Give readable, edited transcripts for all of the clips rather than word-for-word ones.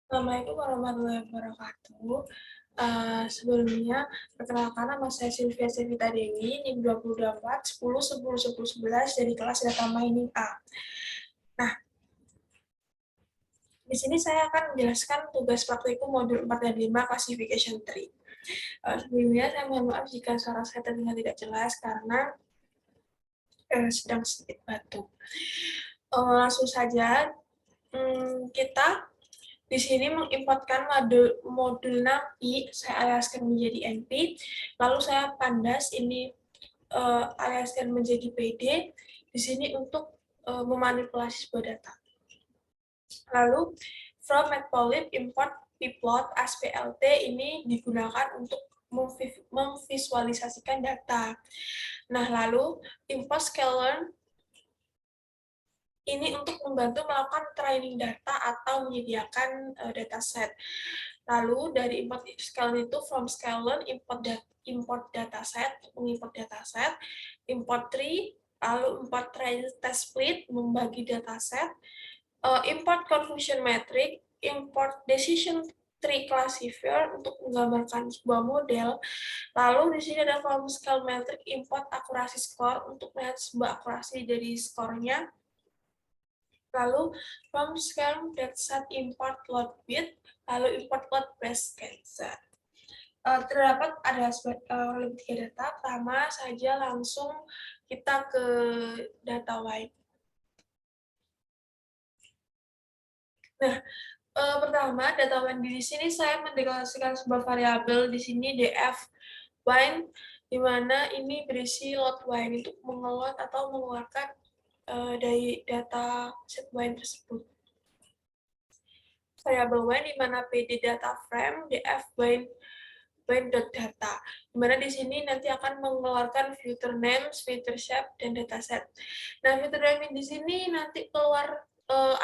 Assalamualaikum warahmatullahi wabarakatuh. Sebelumnya, perkenalkan nama saya Sylvia Sevita Dewi, NIM 24 10 10 10 11 dari kelas Data Mining A. Nah, di sini saya akan menjelaskan tugas praktikum modul 4 dan 5 Classification Tree. Sebelumnya, saya mohon maaf jika suara saya terdengar tidak jelas karena sedang sedikit batuk. Langsung saja, kita di sini mengimportkan modul NAMPI, saya aliaskan menjadi NP, lalu saya pandas ini aliaskan menjadi PD, di sini untuk memanipulasi sebuah data. Lalu from matplotlib import pplot ASPLT ini digunakan untuk memvisualisasikan data. Nah, lalu import sklearn ini untuk membantu melakukan training data atau menyediakan dataset. Lalu dari import sklearn itu from sklearn import dataset, mengimport dataset, import tree, lalu import train test split, membagi dataset, import confusion metric, import decision tree classifier untuk menggambarkan sebuah model. Lalu di sini ada from scale metric, import akurasi skor untuk melihat sebuah akurasi dari skornya. Lalu from scale dataset import load bit, lalu import load basket. Terdapat ada lebih 3 data. Pertama saja langsung kita ke data wide. Nah, pertama data wide di sini saya mendeklarasikan sebuah variabel di sini df wine, di mana ini berisi load wine untuk mengeload atau mengeluarkan dari data set wine tersebut. Variabel wine di mana PD data frame df wine.data, di mana di sini nanti akan mengeluarkan filter names, filter shape, dan dataset. Nah, filter name di sini nanti keluar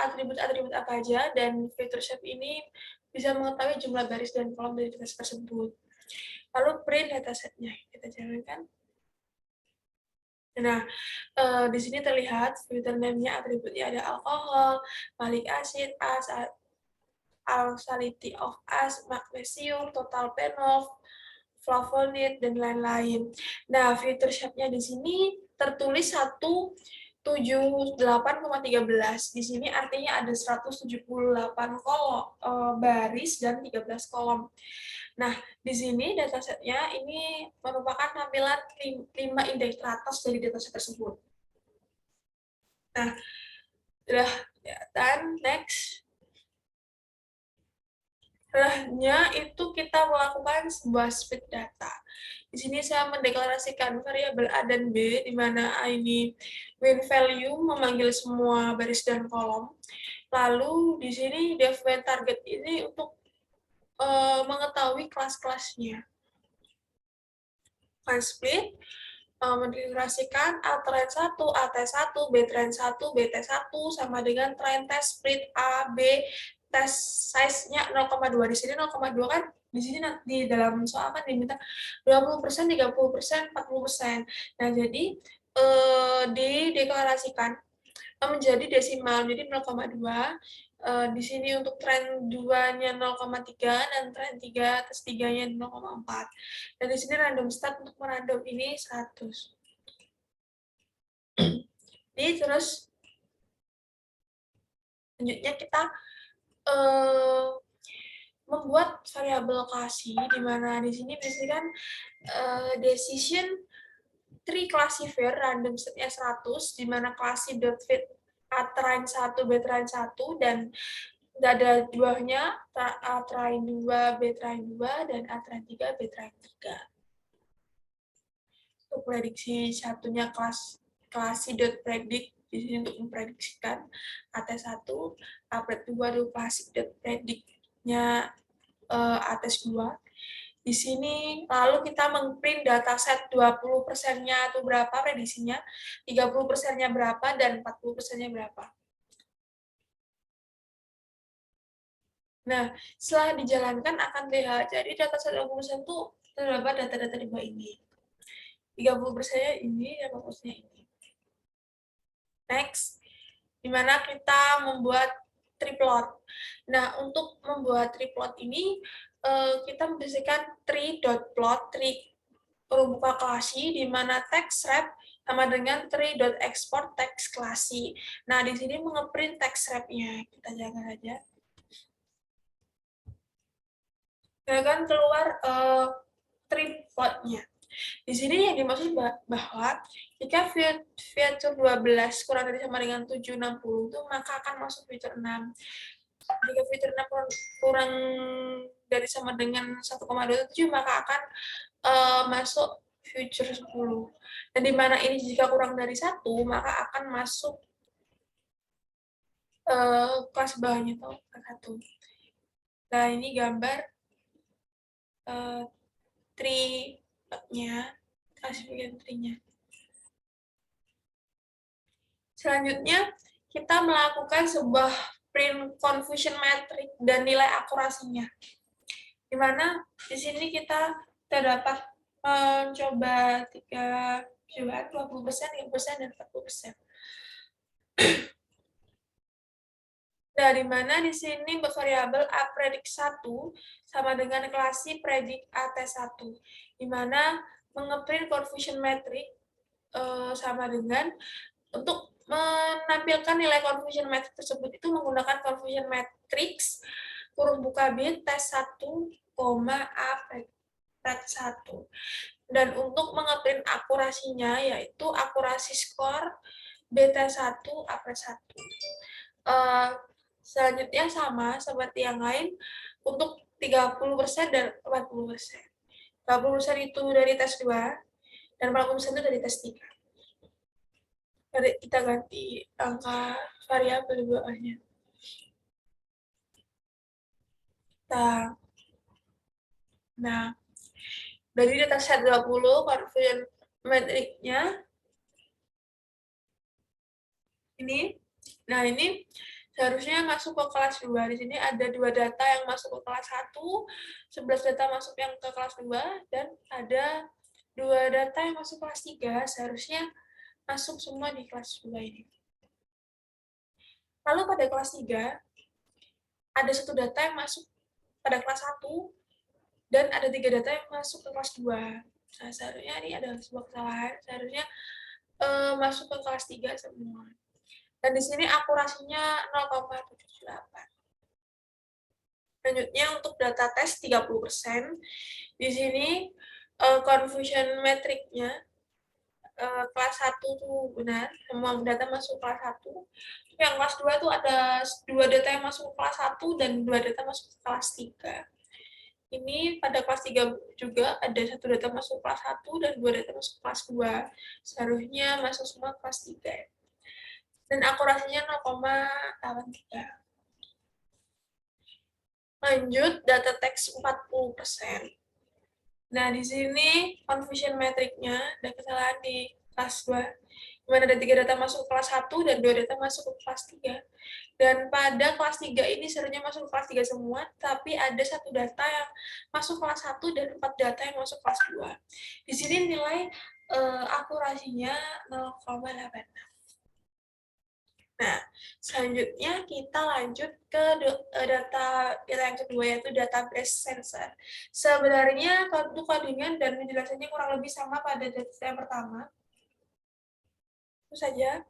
atribut-atribut apa aja, dan filter shape ini bisa mengetahui jumlah baris dan kolom dari dataset tersebut. Lalu print datasetnya, kita jalankan. Nah, di sini terlihat filter name-nya atributnya ada alkohol, malic acid, alkalinity of as, magnesium, total phenol, flavonoid, dan lain-lain. Nah, filter shape-nya di sini tertulis 178,13. Di sini artinya ada 178 baris dan 13 kolom. Nah, di sini datasetnya ini merupakan tampilan 5 indeks teratas dari dataset tersebut. Nah, sudah kelihatan, next. Setelahnya itu kita melakukan sebuah split data. Di sini saya mendeklarasikan variabel A dan B, di mana A ini win value memanggil semua baris dan kolom. Lalu di sini def win target ini untuk mengetahui kelas-kelasnya. Class split mendeklarasikan A train 1, AT1, B train 1, BT1 sama dengan train test split A, B, test size-nya 0,2. Di sini 0,2 kan di sini di dalam soal kan diminta 20%, 30%, 40%. Nah, jadi dideklarasikan menjadi desimal, jadi 0,2. Di sini untuk tren 2-nya 0,3 dan tren 3 atas 3-nya 0,4. Dan di sini random start untuk merandom ini 100. Jadi terus selanjutnya kita membuat variabel lokasi, di mana di sini berdasarkan decision tree classifier random setnya 100, di mana classy.fit A train 1, B train 1, dan nggak ada buahnya, A train 2, B train 2, dan A train 3, B train 3. Untuk prediksi satunya classy.predict, di sini untuk memprediksikan AT1, A2 itu classy.predict-nya AT2. Di sini lalu kita mengprint dataset 20%-nya itu berapa prediksinya, 30%-nya berapa, dan 40%-nya berapa. Nah, setelah dijalankan akan terlihat, jadi dataset 20% itu terdapat data-data di bawah ini. 30%-nya ini, 80%-nya ini. Next, di mana kita membuat triplot. Nah, untuk membuat triplot ini, kita membersihkan tree.plot, tree buka klasi, di mana text wrap sama dengan tree.export text klasi. Nah, di sini mengeprint text wrap-nya. Kita jaga aja. Ya kan keluar tripodnya. Di sini yang dimaksud bahwa jika fitur 12 kurang dari sama dengan 760 itu maka akan masuk fitur 6. Jika fitur 6 kurang dari sama dengan 1,27 maka akan masuk fitur 10. Dan di mana ini jika kurang dari 1 maka akan masuk kelas bawahnya tuh ke 1. Nah, ini gambar tree-nya, klasifikasi tree-nya. Selanjutnya, kita melakukan sebuah print confusion matrix dan nilai akurasinya. Di mana di sini kita terdapat mencoba 20%, 30%, dan 40%. Nah, di mana di sini variabel a predict 1 sama dengan klasi predict at1, di mana mengeprint confusion matrix sama dengan untuk menampilkan nilai confusion matrix tersebut itu menggunakan confusion matrix kurung buka bit tes 1, a predict 1. Dan untuk mengeprint akurasinya yaitu akurasi skor beta 1 a predict 1. Selanjutnya sama seperti yang lain untuk 30% dan 40%. 30% itu dari tes 2 dan 40% itu dari tes 3. Kita ganti angka variabel di bawahnya. Nah, dari dataset 20 confusion matrix-nya ini. Nah, ini seharusnya masuk ke kelas 2. Di sini ada 2 data yang masuk ke kelas 1, 11 data masuk yang ke kelas 2, dan ada 2 data yang masuk kelas 3. Seharusnya masuk semua di kelas 2 ini. Lalu pada kelas 3, ada 1 data yang masuk pada kelas 1, dan ada 3 data yang masuk ke kelas 2. Nah, seharusnya ini ada sebuah kesalahan. Seharusnya masuk ke kelas 3 semua. Dan di sini akurasinya 0,78. Selanjutnya untuk data tes 30%. Di sini confusion matrix-nya kelas 1 itu benar, semua data masuk kelas 1. Yang kelas 2 itu ada 2 data yang masuk kelas 1 dan 2 data masuk kelas 3. Ini pada kelas 3 juga ada 1 data masuk kelas 1 dan 2 data masuk kelas 2. Seharusnya masuk semua kelas 3. Dan akurasinya 0,83. Lanjut, data teks 40%. Nah, di sini confusion matrix-nya ada kesalahan di kelas 2. Di mana ada 3 data masuk ke kelas 1 dan 2 data masuk ke kelas 3. Dan pada kelas 3 ini seharusnya masuk ke kelas 3 semua, tapi ada 1 data yang masuk kelas 1 dan 4 data yang masuk kelas 2. Di sini nilai akurasinya 0,86. Nah, selanjutnya kita lanjut ke data yang kedua, yaitu data breast sensor. Sebenarnya untuk codingan dan penjelasannya kurang lebih sama pada data yang pertama. Itu saja.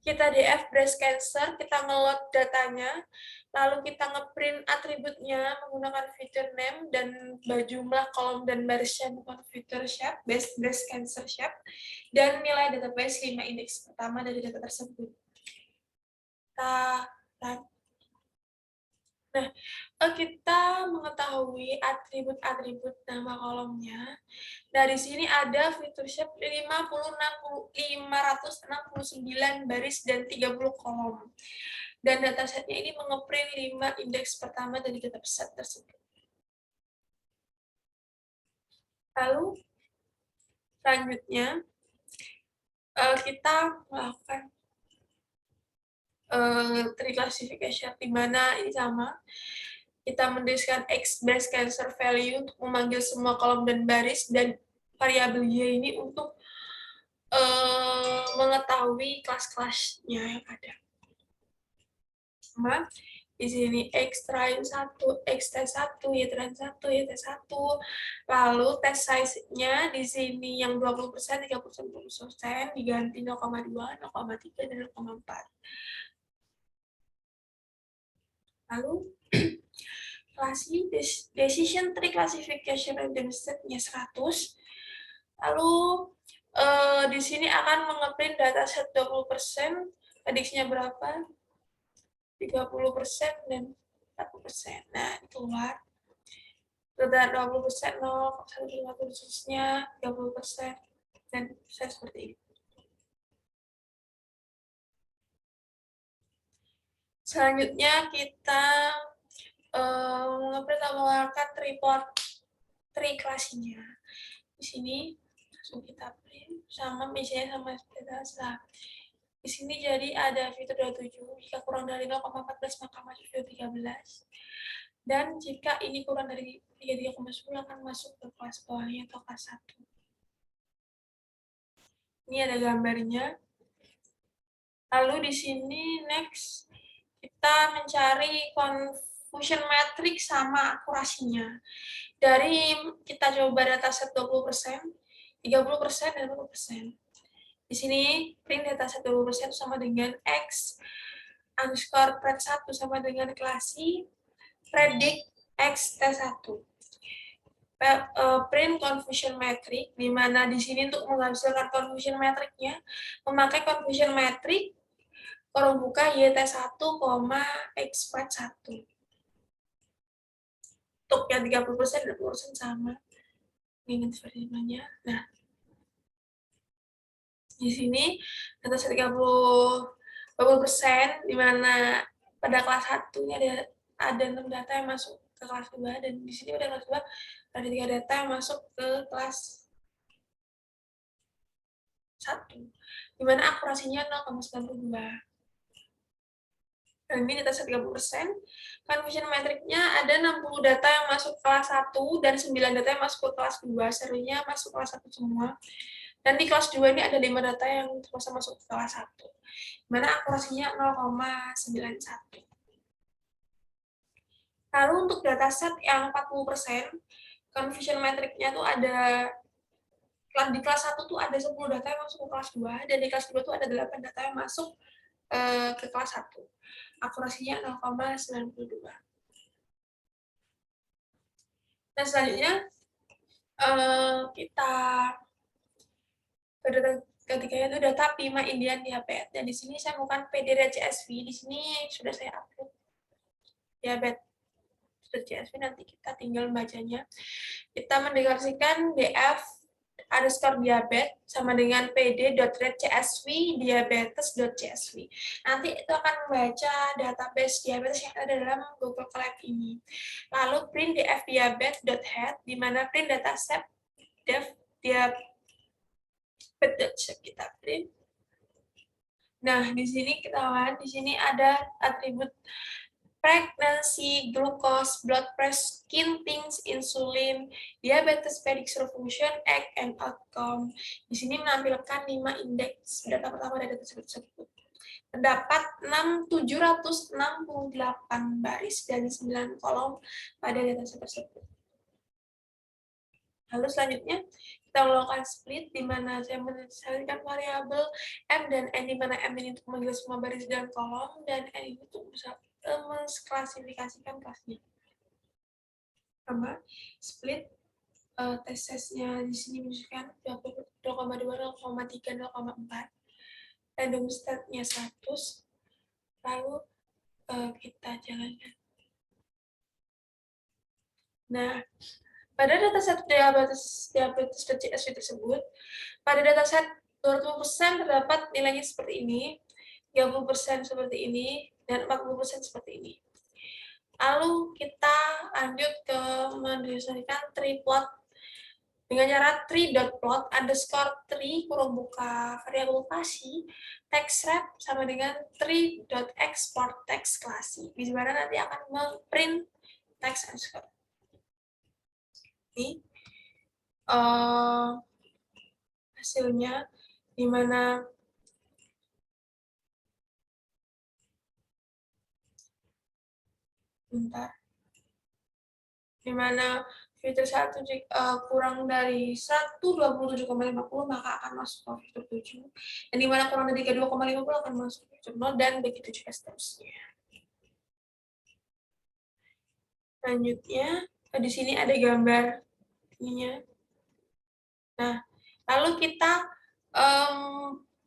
Kita df breast cancer, kita nge-load datanya, lalu kita nge-print atributnya menggunakan fitur name dan jumlah kolom dan barisnya bukan fitur shape, breast cancer shape, dan nilai database 5 indeks pertama dari data tersebut. Nah, kita mengetahui atribut-atribut nama kolomnya. Nah, di sini ada fitur shape 569 baris dan 30 kolom. Dan datasetnya ini mengeprint 5 indeks pertama dari dataset tersebut. Lalu, selanjutnya, kita melakukan tree classification, di mana ini sama. Kita mendeskripsikan X breast cancer value untuk memanggil semua kolom dan baris, dan variabel Y ini untuk mengetahui kelas-kelasnya yang ada. Sama, Di sini X trim 1, X tes 1, Y trim 1, Y tes 1. Lalu tes size-nya di sini yang 20%, 30%, 20% diganti 0,2, 0,3, dan 0,4. Lalu decision tree classification random set-nya 100. Lalu di sini akan mengeprint dataset 20%, prediksinya berapa? 30% dan 40%. Nah, keluar. Sudah 20%, 0, 1,50 khususnya, 30%, dan saya seperti ini. Selanjutnya kita mengeprint tree class-nya. Di sini langsung kita print sama misalnya sama data. Di sini jadi ada fitur 27, jika kurang dari 0,14 maka masuk fitur 13. Dan jika ini kurang dari 33,10 akan masuk ke kelas bawahnya atau kelas 1. Ini ada gambarnya. Lalu di sini next kita mencari confusion matrix sama akurasinya. Dari kita coba dataset 20%, 30%, dan 40%. Di sini print dataset 20% sama dengan X underscore pred 1 sama dengan klasi predict X T1. Print confusion metric, di mana di sini untuk menghasilkan confusion metricnya memakai confusion metric kurung buka YT1, X pred 1. Untuk yang 30% dan 20% sama. Ingat variabelnya. Nah, di sini dataset 20%, di mana pada kelas 1 ini ada 6 data yang masuk ke kelas 2, dan di sini pada kelas 2 ada 3 data yang masuk ke kelas 1, di mana akurasinya 0,92. Dan ini dataset 30%, confusion metricnya ada 60 data yang masuk kelas 1 dan 9 data yang masuk ke kelas 2, serunya masuk kelas 1 semua. Dan di kelas 2 ini ada 5 data yang terpaksa masuk ke kelas 1, di mana akurasinya 0,91. Lalu untuk dataset yang 40%, confusion metricnya tuh ada di kelas 1 tuh ada 10 data yang masuk ke kelas 2, dan di kelas 2 tuh ada 8 data yang masuk ke kelas 1. Akurasinya 0,92. Dan selanjutnya kita ketiganya itu data Pima Indian diabetes, dan di sini saya bukan PD dan CSV, di sini sudah saya upload diabetes CSV, nanti kita tinggal bacanya. Kita mendeklarasikan DF underscore diabetes sama dengan pd.read.csv diabetes.csv. Nanti itu akan membaca database diabetes yang ada dalam Google Colab ini. Lalu print df diabetes.head, di mana print dataset def diabetes kita print. Nah, di sini kita lihat di sini ada atribut pregnancy, glucose, blood pressure, skin tints, insulin, diabetes, predictor function, egg, and outcome. Di sini menampilkan 5 indeks data pertama dari data tersebut. Terdapat 768 baris dan 9 kolom pada data tersebut. Lalu selanjutnya kita melakukan split, di mana saya menyelesaikan variabel M dan N, di mana M ini untuk memanggil semua baris dan kolom, dan N ini untuk mengklasifikasikan kelasnya. Sama split tesnya di sini menunjukkan 0,2, 0,3, 0,4. Random state-nya 100. Lalu kita jalankan. Nah, pada dataset diabetes.csv tersebut, pada dataset 20% terdapat nilainya seperti ini, 30% seperti ini, dan 40% seperti ini. Lalu kita lanjut ke mendeskripsikan tree plot dengan cara tree.plot underscore tree kurung buka variabel klasi text wrap sama dengan tree.export text klasi, di mana nanti akan memprint text underscore. Ini hasilnya, di mana Bentar. Di mana fitur 1 kurang dari 127,50 maka akan masuk ke fitur 7. Dan di mana kurang dari 32,50 akan masuk ke fitur 0 dan begitu juga seterusnya. Selanjutnya, di sini ada gambar ininya. Nah, lalu kita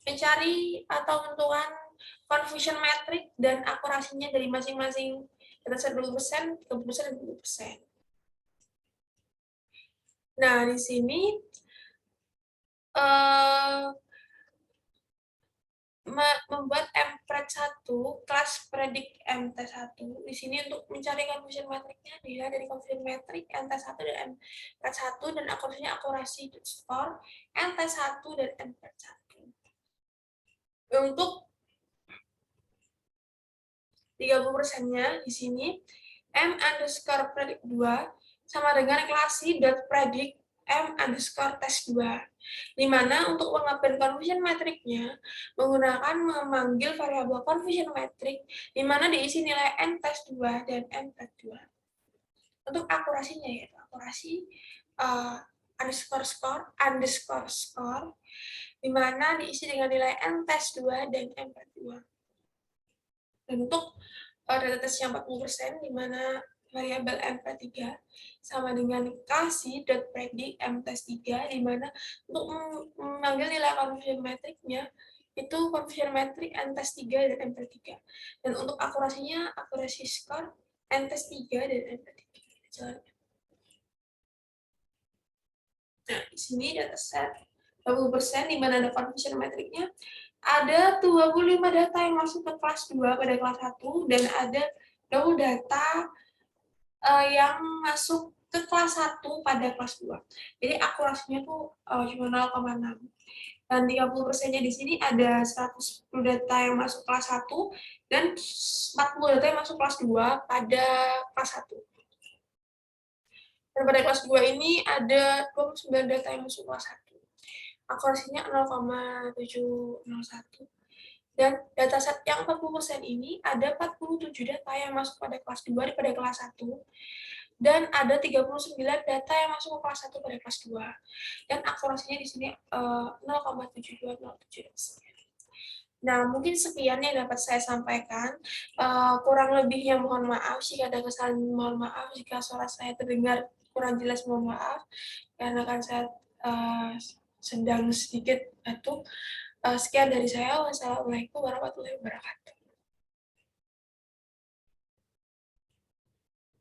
mencari atau menentukan confusion metric dan akurasinya dari masing-masing dataset 20%, 30%, dan 20%. Nah, di sini membuat Mpred 1, kelas predict MT1. Di sini untuk mencari confusion metricnya dilihat dari confusion metric MT1 dan Mpred 1 dan akurasi skor MT1 dan Mpred 1. Untuk 30%-nya di sini M_predict 2 sama dengan klasi.predict M_test 2, di mana untuk mengambil confusion metricnya menggunakan memanggil variabel confusion metric di mana diisi nilai n-test 2 dan n-predict 2. Untuk akurasinya yaitu akurasi underscore score di mana diisi dengan nilai n-test 2 dan n-predict 2. Dan untuk datatesnya 40%, di mana variabel M3 sama dengan kasih.predict M3, di mana untuk mengambil nilai confusion metricnya itu confusion metric N-3 dan M3. Dan untuk akurasinya, akurasi skor N-3 dan M3. Nah, di sini dataset 20%, di mana ada confusion metricnya. Ada 25 data yang masuk ke kelas 2 pada kelas 1, dan ada 20 data yang masuk ke kelas 1 pada kelas 2. Jadi akurasinya tuh cuma 0,6. Dan 30%-nya di sini ada 110 data yang masuk kelas 1 dan 40 data yang masuk kelas 2 pada kelas 1. Dan pada kelas 2 ini ada 29 data yang masuk kelas 1. Akurasinya 0,701. Dan dataset yang 40% ini ada 47 data yang masuk pada kelas 2 pada kelas 1. Dan ada 39 data yang masuk ke kelas 1 pada kelas 2. Dan akurasinya di sini 0,7207. Nah, mungkin sekian yang dapat saya sampaikan. Kurang lebihnya mohon maaf, jika ada kesalahan mohon maaf, jika suara saya terdengar kurang jelas mohon maaf, karena kan saya sedang sedikit batuk. Sekian dari saya. Wassalamualaikum warahmatullahi wabarakatuh.